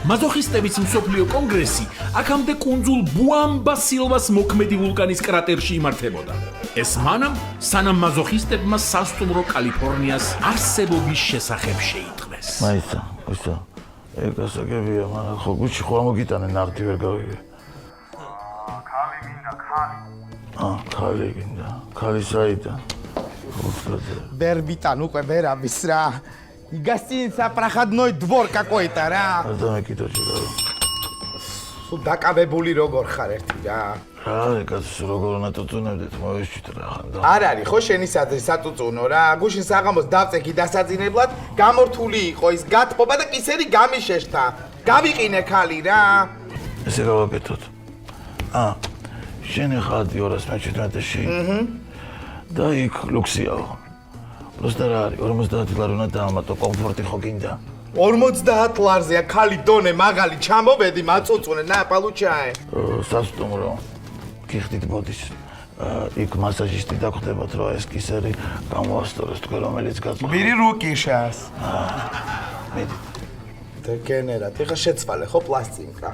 მაზოხისტების მსოფლიო კონგრესი აქამდე კუნძულ ბუამბა სილვას მოქმედი ვულკანის კრატერში იმართებოდა. ეს მანამ, სანამ მაზოხისტებმა სასტუმრო კალიფორნიას არსებობის შესახებ შეიტყვეს. მაიცა, ისა, ეგასაგებია, მაგრამ ხო გუჩი ხო ამოგიტანენ ნარდი ვერ გავიგე. ქალი მინდა, ქალი. ქალი გინდა. ქალი საიდან? Бербитан, უკვე ბერაბის რა. Гостиница проходной двор какой-то რა. ადამე კიდოჭი რა. სულ დაკავებული როგორ ხარ ერთი რა. რა, კაცს როგორ უნდა წუნებდეთ, მოვეშჩით რა ხანდა. არ არის ხო შენის ადრე საწუწუნო რა. გუშინ საღამოს დავწექი დასაძინებლად, გამორთული იყო ის გათბობა და კისერი გამიშეშთა. გავიყინე ქალი რა. ესე გავაკეთოთ. შენ ხარ 217-ში. და იქ ლუქსიაო. Просто რა არის 50 ლარი უნდა დაამატო, კომფორტი ხო გინდა? 50 ლარზეა ქალი დონე მაღალი ჩამოვედი მაწუწუნე ნა პალუჩაე. სასტუმრო. გიხდით ბოდის. იქ მასაჟისტი დაგხვდებათ რა ეს კისერი გამოასწოროს თქვენ რომელიც გაწყო. მირი რუკიშას. მედი. და გენერატ, ეხა შეცვალე ხო პლასტინკა.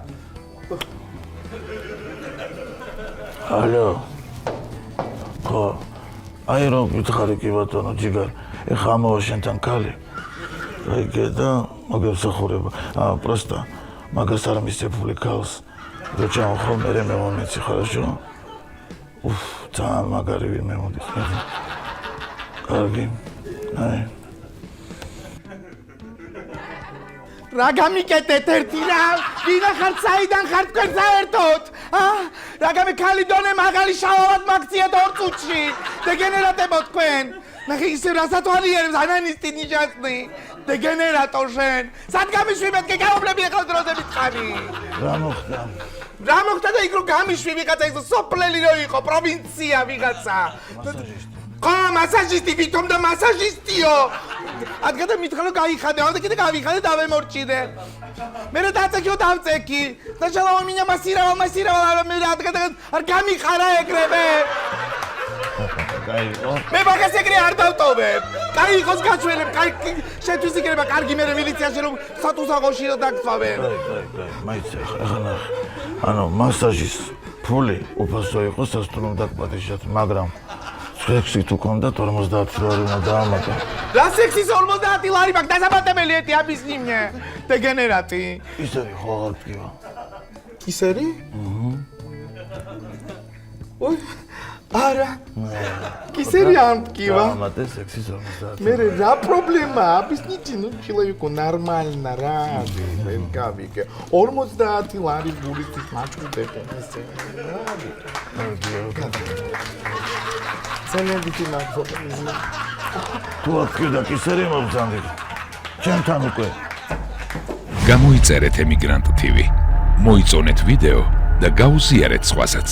ალო. ხო. აი რომ გითხარი კი ბატონო ჯიგარ, ეხა ამაო შენთან ქალი. აი გედა, მოგესახურება. просто მაგას არ მისცემული ქალს. რო ჩამოხო მე მომეცი хорошо? ძალიან მაგარი ვინმე მოდის. კარგი. აი. რა გამიკეთეთ ერთი რა? ვინა ხარ საიდან ხარ თქვენ საერთოდ? რა გამი ქალი დონე მაღალი შავად მაგციეთ 2 წუთში. დეგენერატებო თქვენ. ნახე ისე რასაც ვარიერებს ანანისტი ნიჟასნი. დეგენერატო შენ. სად გამიშვიბეთ კი გაუბრები ახლა დროებით ხანი. რა მოხდა და იქ რო გამიშვი ვიღაცა ის სოფლელი რო იყო პროვინცია ვიღაცა. მასაჟისტი ვითომ და მასაჟისტიო. ადგადა მითხრა რომ გაიხადე, და კიდე გავიხადე და დავემორჩიდე. მე რა დაწექიო დავწექი. და შალავა მინა მასირავალ მე ადგადა არ გამიყარა ეგრევე. მე მაგას ეგრე არ დავტოვებ. კაი იყოს გაჩვენებ, კაი შეთვის იქნება კარგი მე მილიციაში რომ სატუსაღოში და დაგწვავენ. მაიცა ახლა ანუ მასაჟის ფული უფასო იყო სასტუმრო დაკპატიშად, მაგრამ სექსი თუ კონდა 50 ლარი უნდა დაამატო. რა სექსის 50 ლარი მაგ დასაბატებელი ეთი აბისნიმნე. დეგენერატი. ისერი ხო აღარ მტკივა. ისერი? ოი არა. ისერი არ მტკივა. დაამატე სექსის 50. მე რა პრობლემაა? აბისნიჩი ნუ ჩილაიკო ნორმალნა რა. ვერ გავიგე. 50 ლარი გულისთვის მაჭრუდები ესე. ცენებითი მაგზობიზმი. თუ აქედა კისერი მომძანდი. ჩემთან უკვე. გამოიწერეთ ემიგრანტ TV. მოიწონეთ ვიდეო და გაუზიარეთ სხვასაც.